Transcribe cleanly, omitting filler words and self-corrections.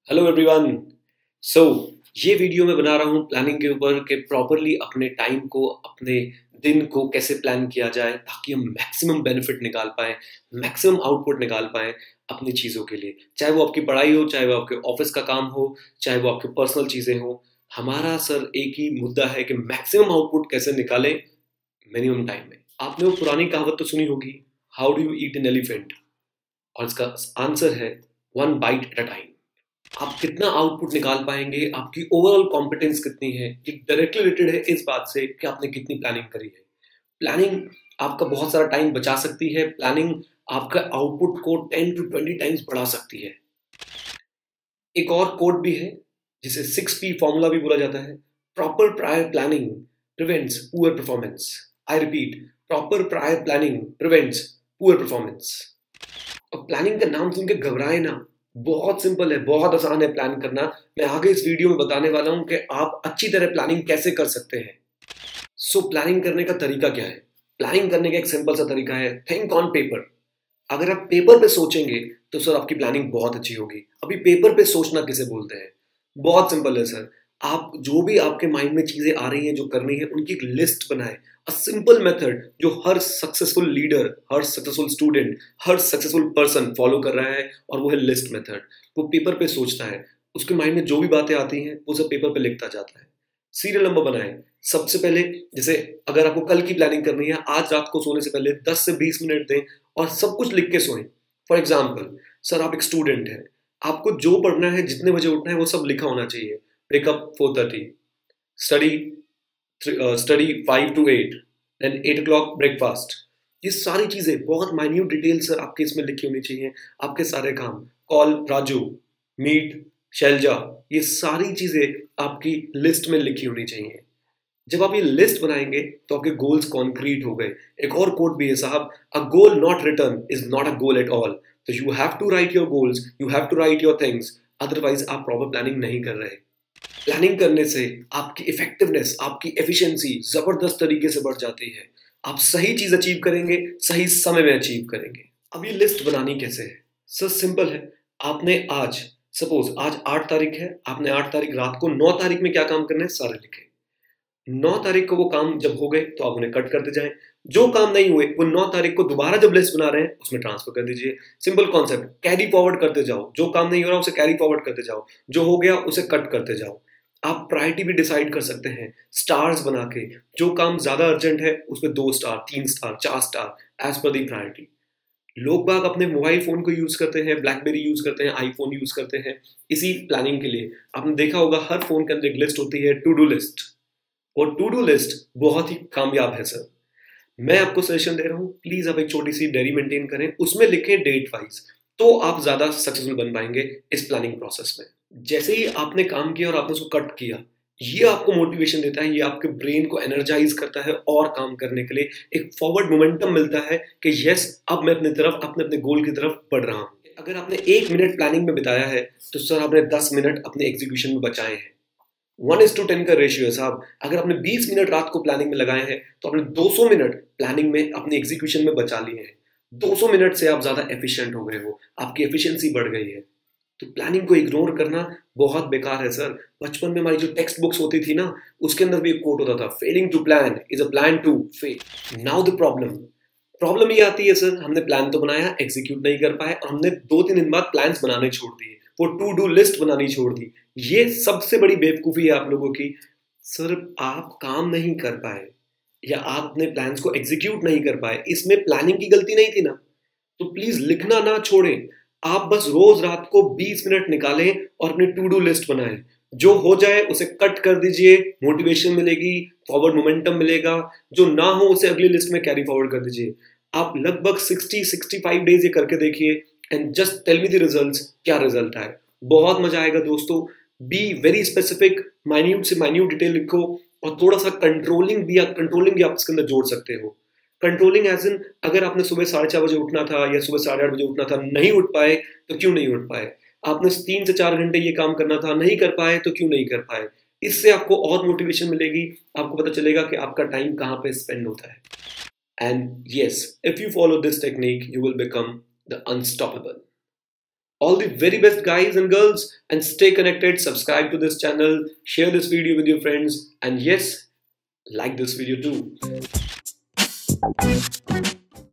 Hello everyone. सो ये video मैं बना रहा हूँ प्लानिंग के ऊपर कि प्रॉपरली अपने टाइम को, अपने दिन को कैसे प्लान किया जाए ताकि हम मैक्सिमम बेनिफिट निकाल पाएँ, मैक्सिमम आउटपुट निकाल पाएँ अपनी चीज़ों के लिए। चाहे वो आपकी पढ़ाई हो, चाहे वो आपके ऑफिस का काम हो, चाहे वो आपके पर्सनल चीज़ें हों। हमारा सर एक ही मुद्दा है कि मैक्सिमम आउटपुट कैसे निकालें मिनिमम टाइम में। आपने वो पुरानी कहावत तो सुनी होगी, how do you eat an elephant, और इसका आंसर है one byte at a time. आप कितना आउटपुट निकाल पाएंगे, आपकी ओवरऑल कॉम्पिटेंस कितनी है, ये डायरेक्टली रिलेटेड है इस बात से कि आपने कितनी प्लानिंग करी है। प्लानिंग आपका बहुत सारा टाइम बचा सकती है। प्लानिंग आपका आउटपुट को 10 to 20 टाइम्स बढ़ा सकती है। एक और कोड भी है जिसे 6P फॉर्मूला भी बोला जाता है। Proper prior planning prevents poor performance. I repeat, proper prior planning prevents poor performance. और प्लानिंग का नाम सुन के घबराए ना, बहुत सिंपल है, बहुत आसान है प्लान करना। मैं आगे इस वीडियो में बताने वाला हूं कि आप अच्छी तरह प्लानिंग कैसे कर सकते हैं। सो प्लानिंग करने का तरीका क्या है? प्लानिंग करने का एक सिंपल सा तरीका है, थिंक ऑन पेपर। अगर आप पेपर पे सोचेंगे तो सर आपकी प्लानिंग बहुत अच्छी होगी। अभी पेपर पे सोचना किसे बोलते हैं? बहुत सिंपल है सर। आप जो भी आपके माइंड में चीजें आ रही हैं जो करनी है, उनकी एक लिस्ट बनाएं। अ सिंपल मेथड जो हर सक्सेसफुल लीडर, हर सक्सेसफुल स्टूडेंट, हर सक्सेसफुल पर्सन फॉलो कर रहा है, और वो है लिस्ट मेथड। वो पेपर पे सोचता है, उसके माइंड में जो भी बातें आती हैं वो सब पेपर पे लिखता जाता है। सीरियल नंबर बनाएं। सबसे पहले, जैसे अगर आपको कल की प्लानिंग करनी है, आज रात को सोने से पहले 10 से 20 मिनट दें और सब कुछ लिख के सोएं। फॉर एग्जाम्पल, सर आप एक स्टूडेंट हैं, आपको जो पढ़ना है, जितने बजे उठना है, वो सब लिखा होना चाहिए। Wake up 4:30, study study 5 to 8, then 8 o'clock breakfast. ये सारी चीजें बहुत माइन्यूट डिटेल सर आपके इसमें लिखी होनी चाहिए। आपके सारे काम, कॉल राजू, मीट शैलजा, ये सारी चीजें आपकी लिस्ट में लिखी होनी चाहिए। जब आप ये लिस्ट बनाएंगे तो आपके गोल्स कॉन्क्रीट हो गए। एक और कोट भी है साहब, a goal not written is not a goal at all. तो you have to write your goals, you have to write your things, otherwise आप प्रॉपर प्लानिंग नहीं कर रहे। प्लानिंग करने से आपकी इफेक्टिवनेस, आपकी एफिशिएंसी जबरदस्त तरीके से बढ़ जाती है। आप सही चीज अचीव करेंगे, सही समय में अचीव करेंगे। अब ये लिस्ट बनानी कैसे है? सर सिंपल है। आपने आज, सपोज आज 8 तारीख है, आपने 8 तारीख रात को 9 तारीख में क्या काम करना है सारे लिखे। 9 तारीख को वो काम जब हो गए तो आप उन्हें कट करते जाएं। जो काम नहीं हुए वो 9 तारीख को दोबारा जब लिस्ट बना रहे हैं उसमें ट्रांसफर कर दीजिए। सिंपल कॉन्सेप्ट, कैरी फॉरवर्ड करते जाओ। जो काम नहीं हो रहा उसे कैरी फॉरवर्ड करते जाओ, जो हो गया उसे कट करते जाओ। आप प्रायोरिटी भी डिसाइड कर सकते हैं स्टार्स बना के। जो काम ज्यादा अर्जेंट है उसमें 2 star, 3 star, 4 star, as per the priority. लोग बाग अपने मोबाइल फोन को यूज करते हैं, ब्लैकबेरी यूज करते हैं, आईफोन यूज करते हैं इसी प्लानिंग के लिए। आपने देखा होगा हर फोन के अंदर एक लिस्ट होती है, टू डू लिस्ट। और टू डू लिस्ट बहुत ही कामयाब है सर। मैं आपको सजेशन दे रहा हूं, प्लीज आप एक छोटी सी डायरी मेंटेन करें, उसमें लिखें डेट वाइज, तो आप ज्यादा सक्सेसफुल बन पाएंगे इस प्लानिंग प्रोसेस में। जैसे ही आपने काम किया और आपने उसको कट किया, ये आपको मोटिवेशन देता है, ये आपके ब्रेन को एनर्जाइज करता है और काम करने के लिए। एक फॉरवर्ड मोमेंटम मिलता है कि यस, अब मैं अपनी तरफ, अपने अपने गोल की तरफ बढ़ रहा हूं। अगर आपने 1 मिनट प्लानिंग में बिताया है तो सर आपने 10 मिनट अपने एग्जीक्यूशन में बचाए हैं। 1:10 का रेशियो है साहब। अगर आपने 20 मिनट रात को प्लानिंग में लगाए हैं तो आपने 200 मिनट प्लानिंग में अपनी एग्जीक्यूशन में बचा लिए हैं। 200 मिनट से आप ज्यादा एफिशिएंट हो गए हो, आपकी एफिशिएंसी बढ़ गई है। तो प्लानिंग को इग्नोर करना बहुत बेकार है सर। बचपन में हमारी जो टेक्स्ट बुक्स होती थी ना, उसके अंदर भी एक कोट होता था, failing to plan is a plan to fail. Now the problem, problem ये आती है सर, हमने प्लान तो बनाया, एग्जीक्यूट नहीं कर पाए, और हमने 2-3 दिन बाद प्लान्स बनाने छोड़ दिए, वो टू डू लिस्ट बनानी छोड़ दी। ये सबसे बड़ी बेवकूफी है आप लोगों की। सर आप काम नहीं कर पाए या आप अपने प्लान्स को एग्जीक्यूट नहीं कर पाए, इसमें प्लानिंग की गलती नहीं थी ना। तो प्लीज लिखना ना छोड़ें। आप बस रोज रात को 20 मिनट निकालें और अपनी टू डू लिस्ट बनाएं। जो हो जाए उसे कट कर दीजिए, मोटिवेशन मिलेगी, फॉरवर्ड मोमेंटम मिलेगा। जो ना हो उसे अगली लिस्ट में कैरी फॉरवर्ड कर दीजिए। आप लगभग 60-65 डेज ये करके देखिए and just tell me the results, क्या रिजल्ट आए। बहुत मजा आएगा दोस्तों। बी वेरी स्पेसिफिक, माइन्यूट से माइन्यूट डिटेल लिखो, और थोड़ा सा कंट्रोलिंग भी आप इसके अंदर जोड़ सकते हो। कंट्रोलिंग एज इन, अगर आपने सुबह 4:30 बजे उठना था या सुबह 8:30 बजे उठना था, नहीं उठ पाए तो क्यों नहीं उठ पाए? आपने 3 से 4 घंटे ये काम करना था, नहीं कर पाए तो क्यों नहीं कर पाए? इससे आपको और मोटिवेशन मिलेगी, आपको पता चलेगा कि आपका टाइम कहाँ पे स्पेंड होता है। And yes, if you follow this technique you will become the unstoppable. All the very best, guys and girls, and stay connected. Subscribe to this channel, share this video with your friends, and yes, like this video too.